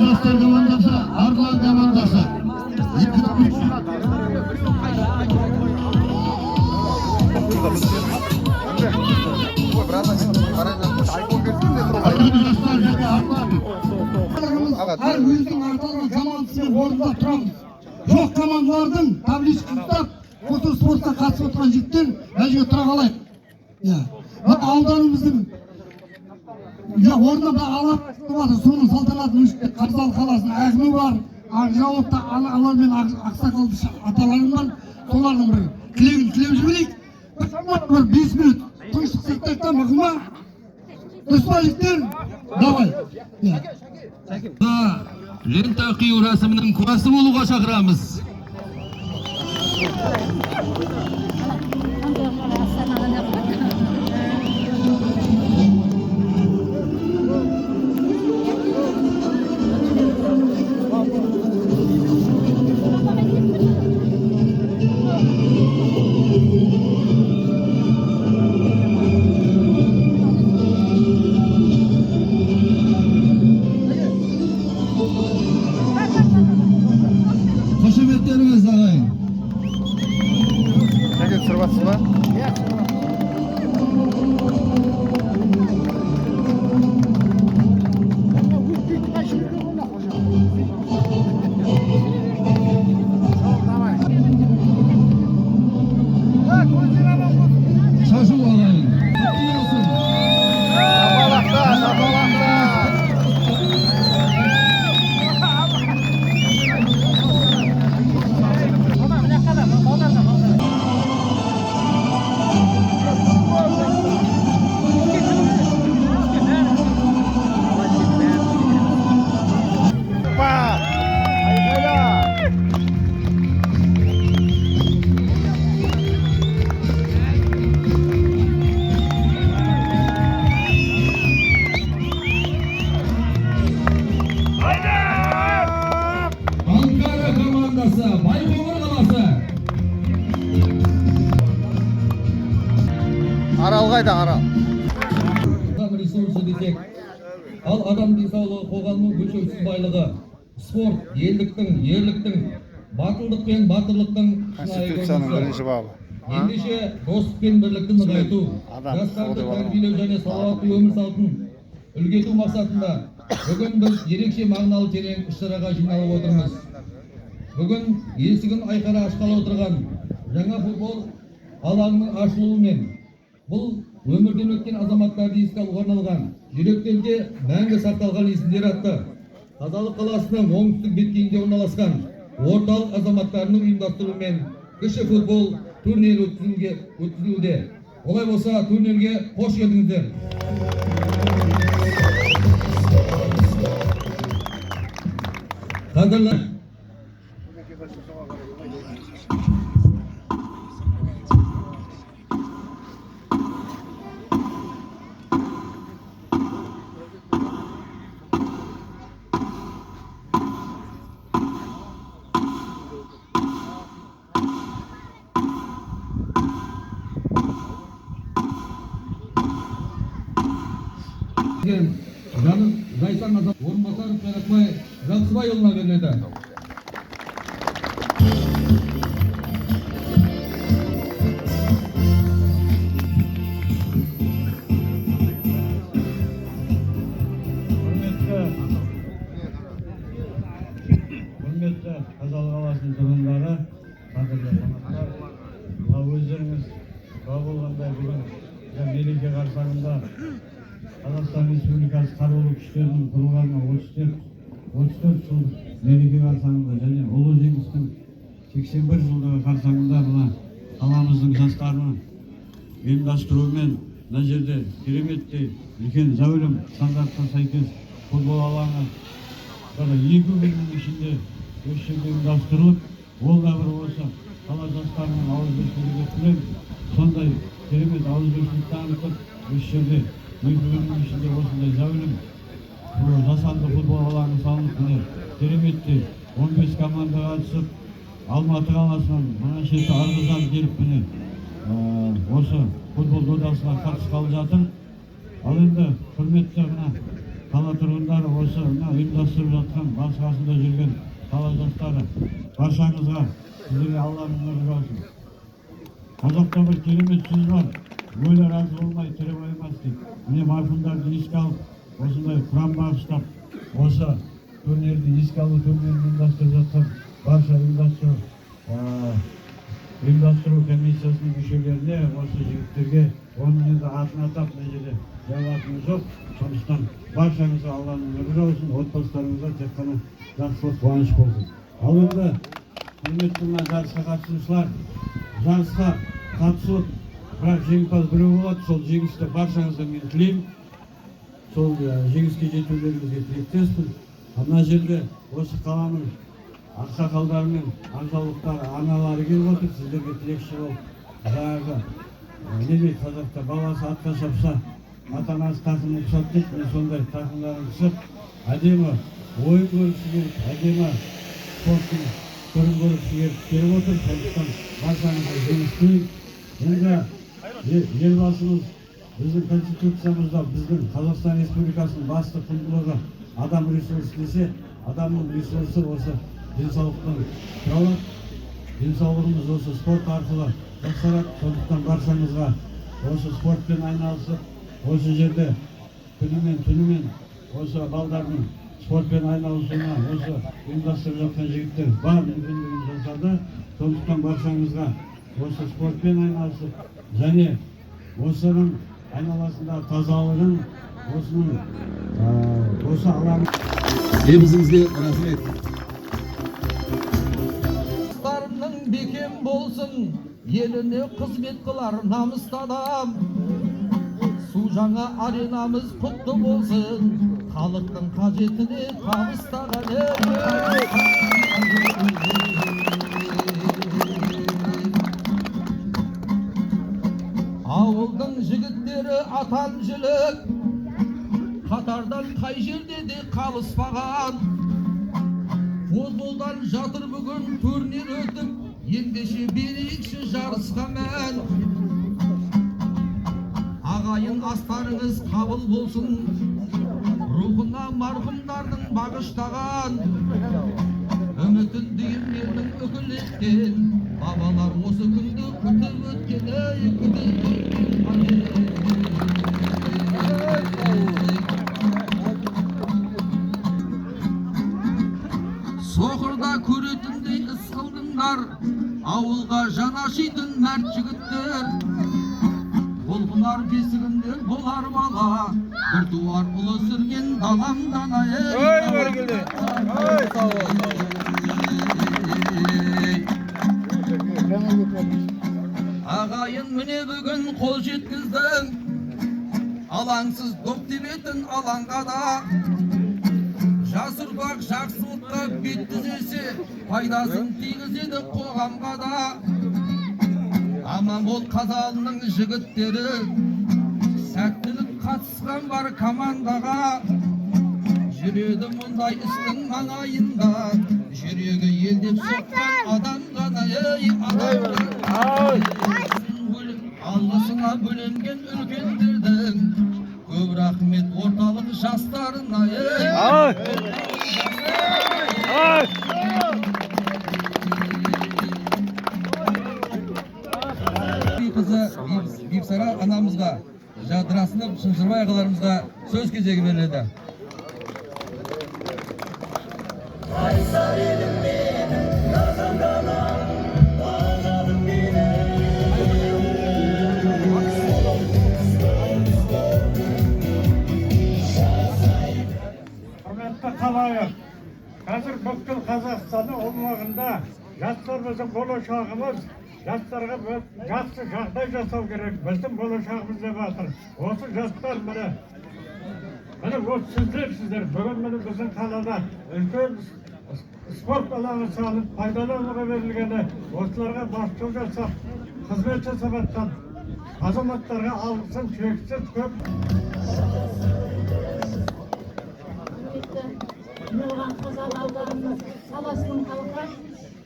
Jastlar komandasi, Arlan komandasi. Her yüzün artalığın komandasının orada turamız. Yok komandalardan tablişki tutup, Kotur Sport'a katılıp oturan jigitler мәжге тұра қалайық. Ауданымыздың орнында алап тұрады, соның салтанатын үште Қарзал қаласының әкімі бар, Ақжауапта алар мен ақсақалды аталарым бар, солардың бір тілегін тілеп жіберейік. Бір 5 минут тыныштық сақтайық та мықыма. Дұрыспалықтер, давай. Лента қию рәсімінің куәсі болуға шақырамыз. Қошеметтеріңіз ағайын. Шәкет сұрбатсыз ба? Шашу ағайын. Арал қайда, Арал? Ресурсы десек, ал адам денсаулығы қоғамның өлшеусіз байлығы. Спорт, елдіктің, ерліктің, батылдық пен батырлықтың Конституцияның бірінші бабы. Ендеше достық пен бірлікті нығайту, жастарды тәрбиелеу және салауатты өмір салтын үлгету мақсатында бүгін біз ерекше мағыналы терең іс-шараға жиналып отырмыз. Бүгін есігін айқара ашқалы отырған жаңа футбол алаңының ашылуымен бұл өмірден өткен азаматтарды еске алуға арналған жүректерде мәңгі сақталған есімдер атты Қазалы қаласының оңтүстік беткейінде орналасқан орталық азаматтарының ұйымдастыруымен кіші футбол турнирі өткізілуде. Олай болса турнирге қош келдіңіздер. Қадірлі Жанын Жайсан Азат Орынбасаров Қайрақбай Жақсыбайұлына беріледі. Құрметті Қазалы қаласының тұрғындары, қадірлі қонақтар, өздеріңіз куә болғандай бүгін мереке қарсаңында Қазақстан Республикасы қарулы күштерінің құрылғанына 34 жыл мереке қарсаңында және ұлы жеңістің 81 жылдығы қарсаңында мына қаламыздың жастарының ұйымдастыруымен мына жерде кереметтей үлкен зәулім стандартқа сәйкес футбол алаңы 2 күннің ішінде осы жерде ұйымдастырылып, ол да бір осы қала жастарының ауызбіршілігі тілеп, сондай керемет ауызбіршілік танытып, осы жерде 2 күннің ішінде осындай зәулім жасанды футбол алаңы салынып, міне кереметтей 15 команда қатысып, Алматы қаласынан мына шеті Арғыздан келіп, міне осы футбол додасына қатысқалы жатыр. Ал енді құрметті мына қала тұрғындары, осы ұйымдастырып жатқан басқасында жүрген қала жастары, баршаңызға сіздерге Алланың нұры жаусын. Қазақта бір керемет сөз бар, өлі разы болмай тірі байымас дейді. Міне марқұмдарды еске алып, осындай құран бағыштап, осы турнирді еске алу турнирін ұйымдастырып жатқан барша ұйымдастыру комиссиясының мүшелеріне, осы жігіттерге, оның енді атын атап мына жерде жауатымыз жоқ. Сондықтан баршаңызға Алланың нұры жаусын, отбасыларыңызға тек қана жақсылық, қуаныш болсын. Ал енді құрметті мына жарысқа қатысушылар, жарысқа қатысып, бірақ жеңімпаз біреу болады. Сол жеңісті баршаңызға мен тілеймін. Сол жеңіске жетулеріңізге тілектеспін. Мына жерде осы қаланың ақсақалдары мен ағзалықтары, аналары келіп отыр. Сіздерге тілекші болып, жаңағы неме қазақта баласы атқа шапса, ата-анасы тақымын ұқсат дейді. Мен сондай тақымдарын ұқсап, әдемі ойын көргісі келіп, әдемі спорттың түрін көргісі келіп отыр. Сондықтан баршаңызға жеңіс тілеймін. Енді елбасымыз біздің конституциямызда біздің Қазақстан Республикасының басты құндылығы адам ресурсы десе, адамның ресурсы осы денсаулықтан тұралады. Денсаулығымыз осы спорт арқылы жақсарады. Сондықтан баршаңызға осы спортпен айналысып, осы жерде күнімен түнімен осы балдардың спортпен айналысуына осы ұйымдастырып жатқан жігіттер бар мүмкіндігін жасады. Сондықтан баршаңызға осы спортпен айналысып, және осының айналасындағы тазалығын, осы алаң Елімізге рахмет. Жастарының бекем болсын, еліне қызмет қылар намысты адам. Су жаңа аренамыз құтты болсын, халықтың қажетіне табыстаған. Ауылдың жігіттері атан жілік, қатардан қай жерде де қалыспаған. Футболдан жатыр бүгін турнир өтіп, ендеше берейікші жарысқа мән. Ағайын астарыңыз қабыл болсын, рухына марқұмдардың бағыштаған. Үмітін дүйімдердің үкіл еткен, бабалар осы күнді күтіп өткен. Соқырда көретіндей іс қылдыңдар, ауылға жанашитын мәрт жігіттер. Бұлғынар бесігінде болар бала, бір туар ұлы сүрген даламдан Ағайын міне бүгін қол жеткіздің, алаңсыз доп тебетін алаңға да. Жас ұрпақ жақсылыққа бет түзесе, пайдасын тигізеді қоғамға да. Аман бол Қазалының жігіттері, сәттілік қатысқан бар командаға. Жүреді мұндай істің маңайында, жүрегі елдеп соққан адам ғана. Алғысына бөленген үлкендердің, көп рахмет орталық жастарына. Қызы Бипсара анамызға, Жадырасынып Шынжырбай ағаларымызға сөз кезегі беріледі. Құрметті қалайық, қазір бүкіл Қазақстанның аумағында жастар біздің болашағымыз, жастарға жақсы жағдай жасау керек. Біздің болашағымыз деп жатыр. Осы жастар міне осы сіздер бүгін міне біздің қалада үлкен спорт алаңы салып, пайдалануға берілгені, осыларға басшылық жасап, қызмет жасап жатқан азаматтарға алғысым шексіз көп. Нұрған Қазалы ауданының саласының халқы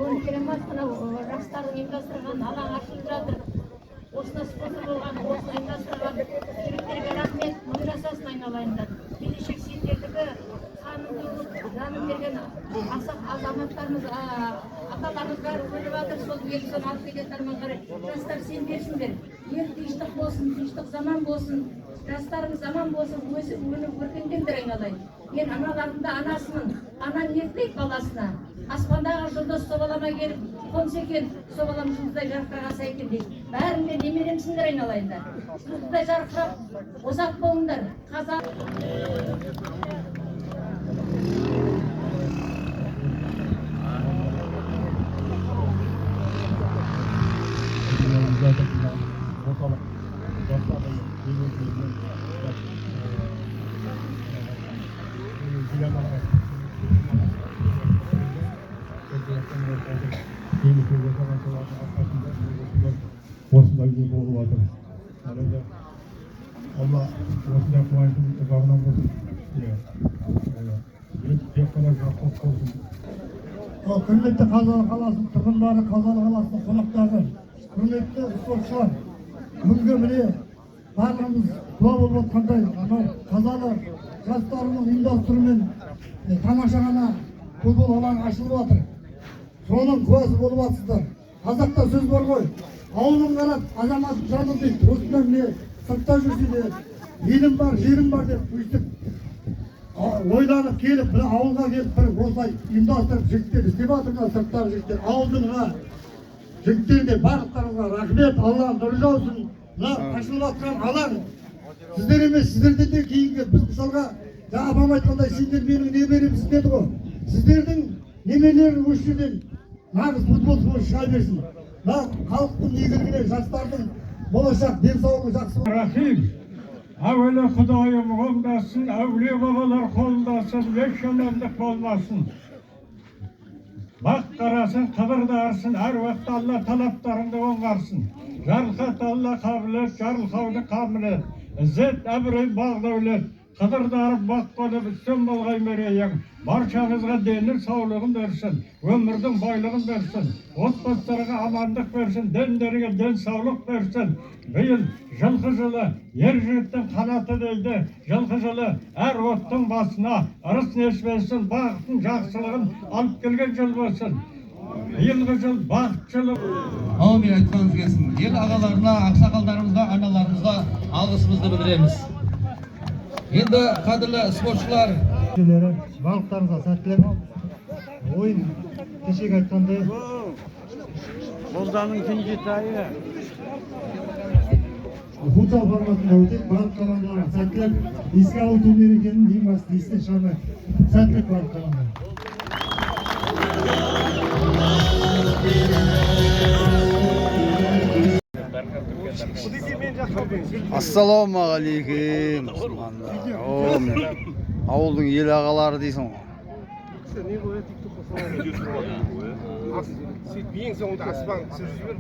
он керемет мынау жастардың ұйымдастырған алаң ашылып жатыр. Осына спонсор болған, осыны ұйымдастырған жігіттерге рахмет, мың жасасын айналайындар. Келешек сендер таңып берген азаматтарымыз, аталарымыз бәрі өліп жатыр. Сол ел сон алып келетін арман қарай. Жастар сендерсіңдер. Ел тыныштық болсын, тыныштық заман болсын. Жастарымыз заман болсын, өзі өркендендір айналайын. Мен аналарымда анасымын. Ана не етпейді баласына. Аспандағы жұлдыз собалама келіп, қонса екен, собалам жұлдыздай жарқырағаса екен дейді. Бәрің де немеремсіңдер айналайындар. Жұлдыздай жарқырап, ұзақ болыңдар. Қазақ. осындай ел болып жатыр. Алла осындай қуаныштың ұзағынан болсын. Тек қана жақсылық болсын. Құрметті Қазалы қаласының тұрғындары, Қазалы қаласының қонақтары, құрметті спортшылар, бүгінгі міне барлығымыз куә болып отқандай, анау Қазалы жастарының ұйымдастыруымен тамаша ғана футбол алаңы ашылып жатыр. Соның куәсі болып жатсыздар. Қазақта сөз бар ғой, ауылын қарап, азамат жаны дейді. Осындай міне сыртта жүрсе де, елім бар, жерім бар деп өйстіп ойланып келіп, бір ауылға келіп, бір осылай ұйымдастырып жігіттер істеп жатырған сырттағы жігіттер, ауылдың жігіттеріне барлықтарыңызға рахмет, Аллах нұры жаусын. Мына ашылып жатқан алаң сіздер емес, сіздерден де кейінгі біз мысалға апам айтқандай, сендер менің немеремсіз деді ғой. Сіздердің немелерің осы жерден нағыз футбол шыға берсін. Мына халықтың игілігіне, жастардың болашақ денсаулығы жақсы болсын. Рахим, әуелі Құдайым қолдасын, әулие бабалар қолдасын, еш жамандық болмасын. Бақ қарасын, қыбырдарсын, әр уақыт Алла талаптарыңды оңғарсын. Жарылқат Алла қабілет, жарылқауды қабілет, ізет әбірей бағдаулет, қыдырдарып бақ болып үстен болғай мерейің. Баршаңызға дені саулығын берсін, өмірдің байлығын берсін, отбасыларға амандық берсін, дендерге денсаулық берсін. Биыл жылқы жылы, ер жігіттің қанаты дейді, жылқы жылы әр оттың басына ырыс несібесін, бақытын, жақсылығын алып келген жыл болсын. Биылғы жыл бақыт жылы. Аумин айтқаныңыз келсін. Ел ағаларына, ақсақалдарымызға, аналарымызға алғысымызды білдіреміз. Енді қадірлі спортшылар, Барлықтарыңызға сәттілік. Ойын кешегі айтқандай Қолданың кенже тайы. футзал форматында өтеді. Барлық командаларға сәттілік. Еске алу турнирі екенін ең басты естен шығармай. Сәттілік барлық командаларға. Ассалаумағалейкум. Ауылдың ел ағалары дейсің ғой. Ең соңында аспан түсіріп жібер.